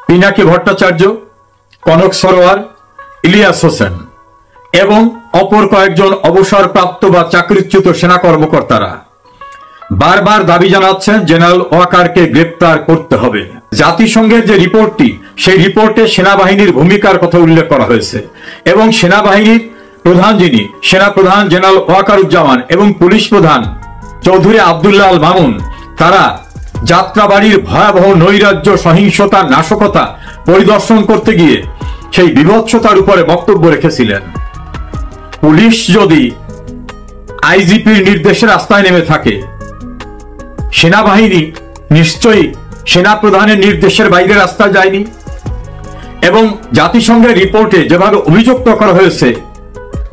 পিনাকি ভট্টাচার্য, কনক সরোয়ার, ইলিয়াস হোসেন এবং অপর কয়েকজন অবসরপ্রাপ্ত বা চাকরিচ্যুত সেনা কর্মকর্তারা বারবার দাবি জানাচ্ছেন জেনারেল ওয়াকারকে গ্রেপ্তার করতে হবে। জাতিসংঘের যে রিপোর্টটি, সেই রিপোর্টে সেনাবাহিনীর ভূমিকার কথা উল্লেখ করা হয়েছে এবং সেনাবাহিনীর প্রধান যিনি সেনাপ্রধান জেনারেল ওয়াকারুজ্জামান এবং পুলিশ প্রধান চৌধুরী আব্দুল্লাহ আল মামুন, তারা যাত্রাবাড়ির ভয়াবহ নৈরাজ্য, সহিংসতা, নাশকতা পরিদর্শন করতে গিয়ে সেই বিভৎসতার উপরে বক্তব্য রেখেছিলেন। পুলিশ যদি আইজিপির নির্দেশে রাস্তায় নেমে থাকে, সেনাবাহিনী নিশ্চয়ই সেনাপ্রধানের নির্দেশের বাইরে রাস্তায় যায়নি। এবং জাতিসংঘের রিপোর্টে যেভাবে অভিযুক্ত করা হয়েছে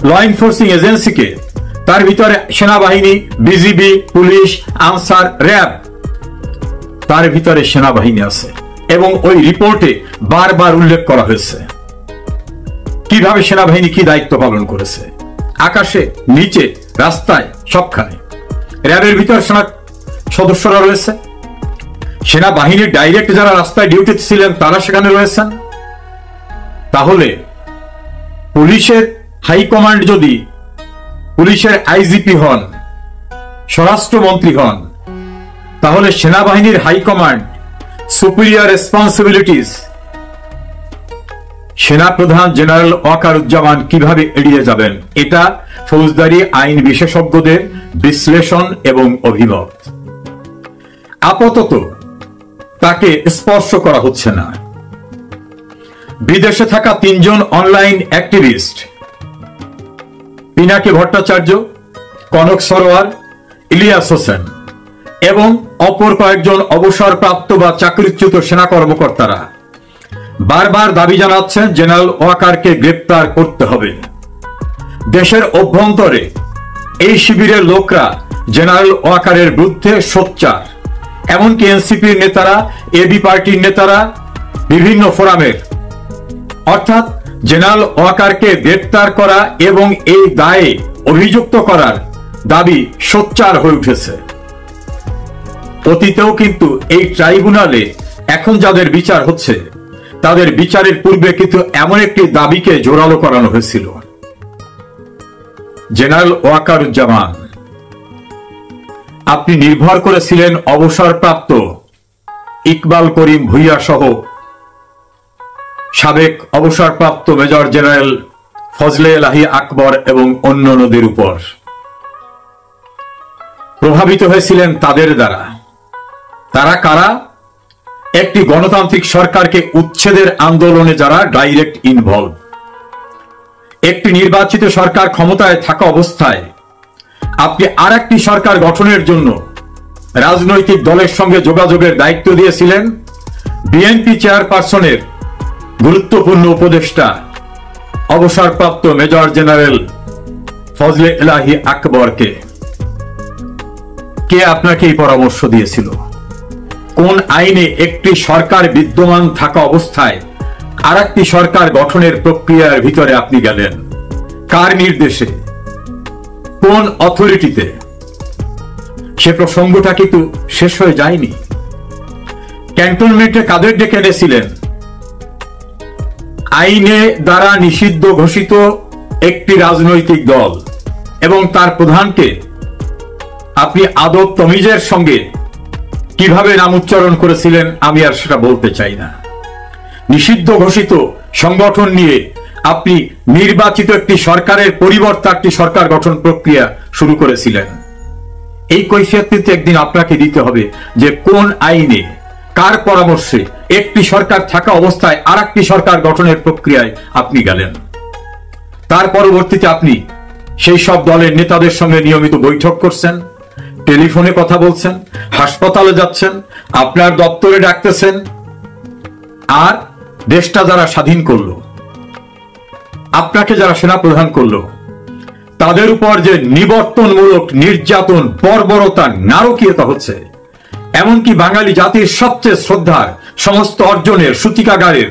ল এনফোর্সিং এজেন্সিকে, তার ভিতরে সেনাবাহিনী, বিজিবি, পুলিশ, আনসার, র্যাব, তার ভিতরে সেনাবাহিনী আছে এবং ওই রিপোর্টে বারবার উল্লেখ করা হয়েছে কিভাবে সেনাবাহিনী কি দায়িত্ব পালন করেছে, আকাশে, নিচে, রাস্তায়, সবখানে। র্যাবের ভিতর সেনা সদস্যরা রয়েছে, সেনাবাহিনীর ডাইরেক্ট যারা রাস্তায় ডিউটিতে ছিলেন তারা সেখানে রয়েছেন। তাহলে পুলিশের হাইকমান্ড যদি পুলিশের আইজিপি হন, স্বরাষ্ট্রমন্ত্রী হন, তাহলে সেনাবাহিনীর হাইকমান্ড সুপিরিয়র রেসপন্সিবিলিটিস সেনাপ্রধান জেনারেল ওয়াকারুজ্জামান কিভাবে এড়িয়ে যাবেন? এটা ফৌজদারি আইন বিশেষজ্ঞদের বিশ্লেষণ এবং অভিমত। আপাতত তাকে স্পর্শ করা হচ্ছে না। বিদেশে থাকা 3 জন অনলাইন অ্যাক্টিভিস্ট পিনাকি ভট্টাচার্য, কনক সরোয়ার, ইলিয়াস হোসেন এবং অপর কয়েকজন অবসরপ্রাপ্ত বা চাকরিচ্যুত সেনা কর্মকর্তারা বারবার দাবি জানাচ্ছেন জেনারেল ওয়াকারকে গ্রেপ্তার করতে হবে। দেশের অভ্যন্তরে এই শিবিরের লোকরা জেনারেল ওয়াকারের বিরুদ্ধে সোচ্চার। এমনকি এনসিপির নেতারা, এবি পার্টির নেতারা বিভিন্ন ফোরামের, অর্থাৎ জেনারেল ওয়াকারকে গ্রেপ্তার করা এবং এই দায়ে অভিযুক্ত করার দাবি সোচ্চার হয়ে উঠেছে। অতীতেও কিন্তু এই ট্রাইব্যুনালে এখন যাদের বিচার হচ্ছে, তাদের বিচারের পূর্বে কিন্তু এমন একটি দাবিকে জোরালো করানো হয়েছিল। জেনারেল ওয়াকারুজ্জামান, আপনি নির্ভর করেছিলেন অবসরপ্রাপ্ত ইকবাল করিম ভুইয়া সহ সাবেক অবসরপ্রাপ্ত মেজর জেনারেল ফজলে এলাহি আকবর এবং অন্যান্যদের উপর। প্রভাবিত হয়েছিলেন তাদের দ্বারা। তারা কারা? একটি গণতান্ত্রিক সরকারকে উচ্ছেদের আন্দোলনে যারা ডাইরেক্ট ইনভলভ। একটি নির্বাচিত সরকার ক্ষমতায় থাকা অবস্থায় আপনি আর একটি সরকার গঠনের জন্য রাজনৈতিক দলের সঙ্গে যোগাযোগের দায়িত্ব দিয়েছিলেন বিএনপি চেয়ারপারসনের গুরুত্বপূর্ণ উপদেষ্টা অবসরপ্রাপ্ত মেজর জেনারেল ফজলে এলাহি আকবরকে। কে আপনাকে এই পরামর্শ দিয়েছিল? কোন আইনে একটি সরকার বিদ্যমান থাকা অবস্থায় আর একটি সরকার গঠনের প্রক্রিয়ার ভিতরে আপনি গেলেন? কার নির্দেশে? কোন অথরিটিতে? সে প্রসঙ্গটা কিন্তু শেষ হয়ে যায়নি। ক্যান্টনমেন্টে কাদের ডেকে এনেছিলেন? আইনে দ্বারা নিষিদ্ধ ঘোষিত একটি রাজনৈতিক দল এবং তার প্রধানকে আপনি আদব তমিজের সঙ্গে কিভাবে নাম উচ্চারণ করেছিলেন আমি আর সেটা বলতে চাই না। নিষিদ্ধ ঘোষিত সংগঠন নিয়ে আপনি নির্বাচিত একটি সরকারের পরিবর্তে একটি সরকার গঠন প্রক্রিয়া শুরু করেছিলেন। এই কৈফিয়ত কিন্তু একদিন আপনাকে দিতে হবে যে কোন আইনে, কার পরামর্শে একটি সরকার থাকা অবস্থায় আর একটি সরকার গঠনের প্রক্রিয়ায় আপনি গেলেন। তার পরবর্তীতে আপনি সেই সব দলের নেতাদের সঙ্গে নিয়মিত বৈঠক করছেন, টেলিফোনে কথা বলছেন, হাসপাতালে যাচ্ছেন, আপনার দপ্তরে ডাকতেছেন। আর দেশটা যারা স্বাধীন করলো, আপনাকে যারা সেনাপ্রধান করলো, তাদের উপর যে নিবর্তনমূলক নির্যাতন, বর্বরতা, নারকীয়তা হচ্ছে, এমনকি বাঙালি জাতির সবচেয়ে শ্রদ্ধার সমস্ত অর্জনের সূতিকাগারের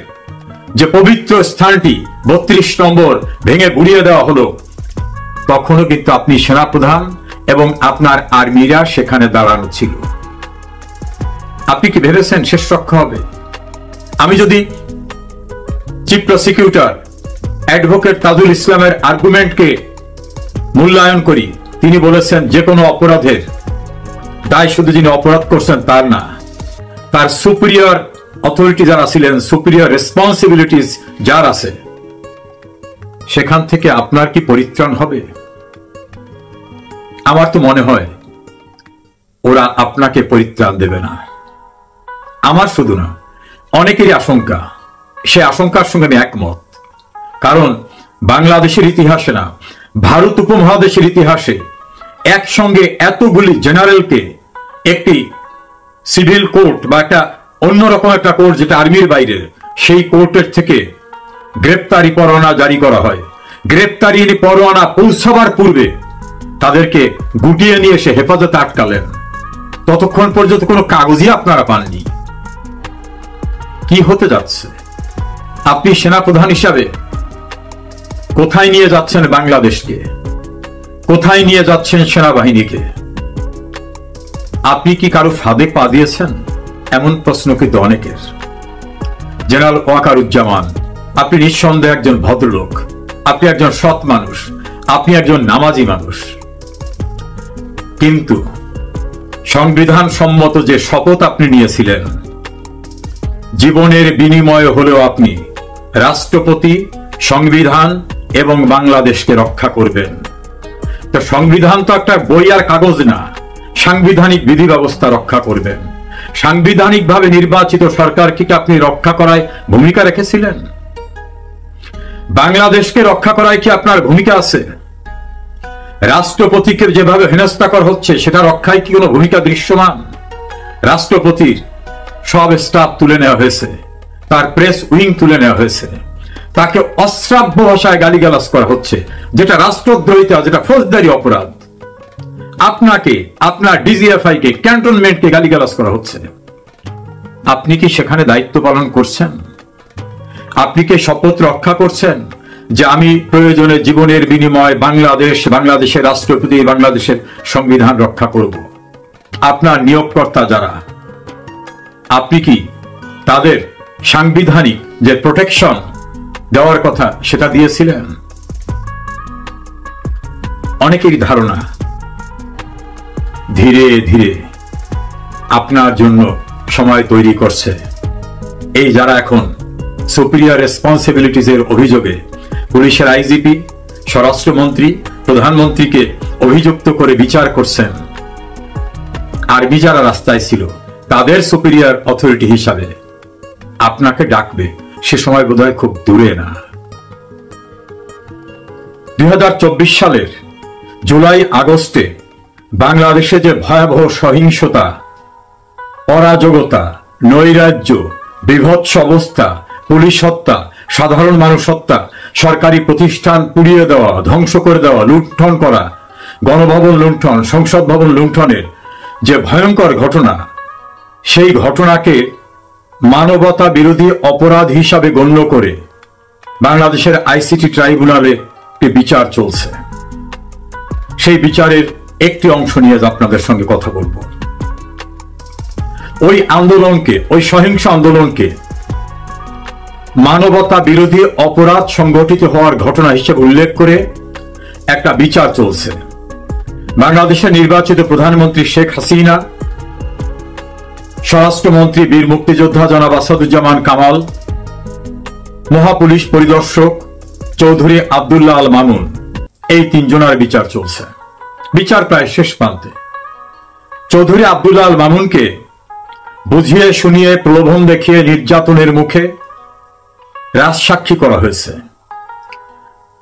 যে পবিত্র স্থানটি 32 নম্বর ভেঙে গুড়িয়ে দেওয়া হলো, তখনও কিন্তু আপনি সেনাপ্রধান এবং আপনার আর্মিরা সেখানে দাঁড়ানো ছিল। আপনি কি ভেবেছেন শেষ রক্ষা হবে? আমি যদি চিফ প্রসিকিউটর অ্যাডভোকেট তাজুল ইসলামের আর্গুমেন্টকে মূল্যায়ন করি, তিনি বলেছেন যে কোনো অপরাধের দায় শুধু যিনি অপরাধ করছেন তার না, তার সুপিরিয়র অথরিটি যারা ছিলেন, সুপিরিয়র রেসপন্সিবিলিটিস যার আছে, সেখান থেকে আপনার কি পরিত্রাণ হবে? আমার তো মনে হয় ওরা আপনাকে পরিত্রাণ দেবে না। আমার শুধু না, অনেকেরই আশঙ্কা, সে আশঙ্কার সঙ্গে আমি একমত। কারণ বাংলাদেশের ইতিহাসে না, ভারত উপমহাদেশের ইতিহাসে একসঙ্গে এতগুলি জেনারেলকে একটি সিভিল কোর্ট বা একটা অন্যরকম একটা কোর্ট যেটা আর্মির বাইরে, সেই কোর্টের থেকে গ্রেপ্তারি পরোয়ানা জারি করা হয়। গ্রেপ্তারি পরোয়ানা পৌঁছাবার পূর্বে তাদেরকে গুটিয়ে নিয়ে এসে হেফাজতে আটকালেন। ততক্ষণ পর্যন্ত কোনো কাগজই আপনারা পাননি। কি হতে যাচ্ছে? আপনি সেনাপ্রধান হিসাবে কোথায় নিয়ে যাচ্ছেন বাংলাদেশকে? কোথায় নিয়ে যাচ্ছেন সেনাবাহিনীকে? আপনি কি কারো ফাঁদে পা দিয়েছেন? এমন প্রশ্ন কিন্তু অনেকের। জেনারেল ওয়াকারুজ্জামান, আপনি নিঃসন্দেহে একজন ভদ্রলোক, আপনি একজন সৎ মানুষ, আপনি একজন নামাজি মানুষ, কিন্তু সংবিধান সম্মত যে শপথ আপনি নিয়েছিলেন, জীবনের বিনিময়ে হলেও আপনি রাষ্ট্রপতি, সংবিধান এবং বাংলাদেশকে রক্ষা করবেন। তো সংবিধান তো একটা বই আর কাগজ না, সাংবিধানিক বিধি ব্যবস্থা রক্ষা করবেন। সাংবিধানিকভাবে নির্বাচিত সরকারকে আপনি রক্ষা করায় ভূমিকা রেখেছিলেন? বাংলাদেশকে রক্ষা করায় কি আপনার ভূমিকা আছে? রাষ্ট্রপতিকে যেভাবে হেনস্থা করা হচ্ছে সেটা রক্ষায় কি কোনো ভূমিকা দৃশ্যমান? রাষ্ট্রপতির সব স্টাফ তুলে নেওয়া হয়েছে, তার প্রেস উইং তুলে নেওয়া হয়েছে, তাকে অশ্রাব্য ভাষায় গালিগালাজ করা হচ্ছে, যেটা রাষ্ট্রদ্রোহিতা, যেটা ফৌজদারি অপরাধ। আপনাকে, আপনার ডিজিএফআই কে, ক্যান্টনমেন্টকে গালিগালাজ করা হচ্ছে। আপনি কি সেখানে দায়িত্ব পালন করছেন? আপনি কি শপথ রক্ষা করছেন যে আমি প্রয়োজনে জীবনের বিনিময়ে বাংলাদেশের রাষ্ট্রপতি, বাংলাদেশের সংবিধান রক্ষা করব? আপনার নিয়োগকর্তা যারা, আপনি কি তাদের সাংবিধানিক যে প্রোটেকশন দেওয়ার কথা সেটা দিয়েছিলেন? অনেকেরই ধারণা ধীরে ধীরে আপনার জন্য সময় তৈরি করছে এই যারা এখন সুপিরিয়র রেসপন্সিবিলিটিজ এর অভিযোগে পুলিশের আইজিপি, স্বরাষ্ট্রমন্ত্রী, প্রধানমন্ত্রীকে অভিযুক্ত করে বিচার করছেন। আর্মি যারা রাস্তায় ছিল তাদের সুপিরিয়র অথরিটি হিসাবে আপনাকে ডাকবে, সে সময় বোধহয় খুব দূরে না। 2024 সালের জুলাই আগস্টে বাংলাদেশে যে ভয়াবহ সহিংসতা, অরাজকতা, নৈরাজ্য, বীভৎস অবস্থা, পুলিশ হত্যা, সাধারণ মানুষ হত্যা, সরকারি প্রতিষ্ঠান পুড়িয়ে দেওয়া, ধ্বংস করে দেওয়া, লুণ্ঠন করা, গণভবন লুণ্ঠন, সংসদ ভবন লুণ্ঠনের যে ভয়ঙ্কর ঘটনা, সেই ঘটনাকে মানবতা বিরোধী অপরাধ হিসাবে গণ্য করে বাংলাদেশের আইসিটি ট্রাইব্যুনালে একটি বিচার চলছে। সেই বিচারের একটি অংশ নিয়ে আপনাদের সঙ্গে কথা বলবো। ওই আন্দোলনকে, ওই সহিংস আন্দোলনকে মানবতা বিরোধী অপরাধ সংগঠিত হওয়ার ঘটনা হিসেবে উল্লেখ করে একটা বিচার চলছে। বাংলাদেশের নির্বাচিত প্রধানমন্ত্রী শেখ হাসিনা, স্বরাষ্ট্রমন্ত্রী বীর মুক্তিযোদ্ধা জনাব আসাদুজ্জামান কামাল, মহাপুলিশ পরিদর্শক চৌধুরী আব্দুল্লাহ আল মামুন, এই তিনজনের বিচার চলছে। বিচার প্রায় শেষ প্রান্তে। চৌধুরী আব্দুল্লাহ আল মামুনকে বুঝিয়ে শুনিয়ে, প্রলোভন দেখিয়ে, নির্যাতনের মুখে রাজসাক্ষী করা হয়েছে।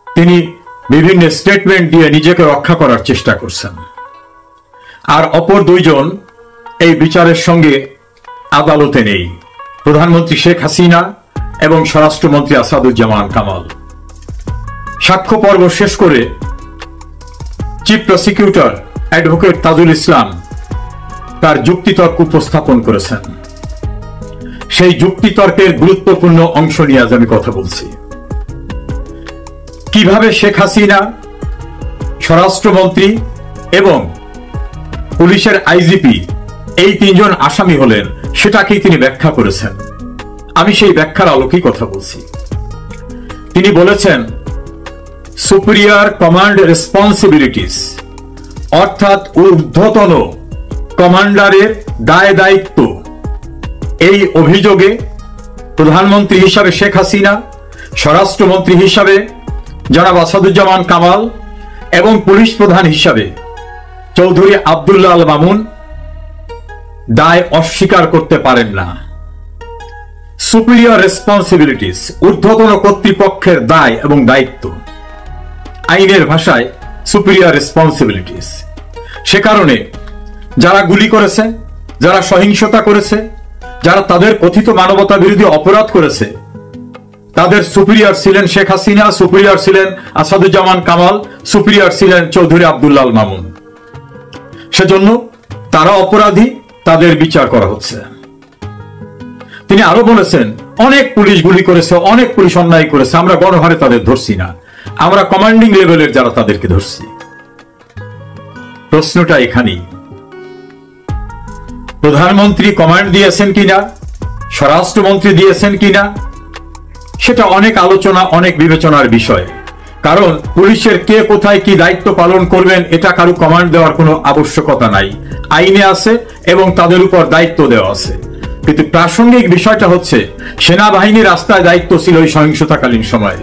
তিনি বিভিন্ন স্টেটমেন্ট দিয়ে নিজেকে রক্ষা করার চেষ্টা করছেন। আর অপর দুইজন এই বিচারের সঙ্গে আদালতে নেই, প্রধানমন্ত্রী শেখ হাসিনা এবং স্বরাষ্ট্রমন্ত্রী আসাদুজ্জামান কামাল। সাক্ষ্য পর্ব শেষ করে chief prosecutor advocate Tajul Islam তার যুক্তিতর্ক উপস্থাপন করেছেন। সেই যুক্তিতর্কের গুরুত্বপূর্ণ অংশ নিয়ে আজ আমি কথা বলছি। কিভাবে শেখ হাসিনা, স্বরাষ্ট্রমন্ত্রী এবং পুলিশের আইজিপি এই তিনজন আসামি হলেন সেটাকেই তিনি ব্যাখ্যা করেছেন। আমি সেই ব্যাখ্যার আলোকেই কথা বলছি। তিনি বলেছেন সুপিরিয়র কমান্ড রেসপন্সিবিলিটিস, অর্থাৎ ঊর্ধ্বতন কমান্ডারের দায় দায়িত্ব। এই অভিযোগে প্রধানমন্ত্রী হিসাবে শেখ হাসিনা, স্বরাষ্ট্রমন্ত্রী হিসাবে জনাব আসাদুজ্জামান কামাল এবং পুলিশ প্রধান হিসাবে চৌধুরী আব্দুল্লাহ আল মামুন দায় অস্বীকার করতে পারেন না। সুপিরিয়র রেসপন্সিবিলিটিস, ঊর্ধ্বতন কর্তৃপক্ষের দায় এবং দায়িত্ব, আইনের ভাষায় সুপিরিয়র রেসপন্সিবিলিটিস। সে কারণে যারা গুলি করেছে, যারা সহিংসতা করেছে, যারা তাদের কথিত মানবতা বিরোধী অপরাধ করেছে, তাদের সুপিরিয়র ছিলেন শেখ হাসিনা, সুপিরিয়র ছিলেন আসাদুজ্জামান কামাল, সুপিরিয়র ছিলেন চৌধুরী আব্দুল্লাহ আল মামুন। সেজন্য তারা অপরাধী, তাদের বিচার করা হচ্ছে। তিনি আরো বলেছেন অনেক পুলিশ গুলি করেছে, অনেক পুলিশ অন্যায় করেছে, আমরা গণহারে তাদের ধরছি না, আমরা কমান্ডিং লেভেলের যারা তাদেরকে ধরছি। প্রশ্নটা এখানেই, প্রধানমন্ত্রী কমান্ড দিয়েছেন কিনা, স্বরাষ্ট্রমন্ত্রী দিয়েছেন কিনা, সেটা অনেক আলোচনা, অনেক বিবেচনার বিষয়। কারণ পুলিশের কে কোথায় কি দায়িত্ব পালন করবেন এটা কারো কমান্ড দেওয়ার কোনো আবশ্যকতা নাই, আইনে আছে এবং তাদের উপর দায়িত্ব দেওয়া আছে। কিন্তু প্রাসঙ্গিক বিষয়টা হচ্ছে সেনাবাহিনী রাস্তায় দায়িত্ব ছিল ওই সহিংসতাকালীন সময়ে।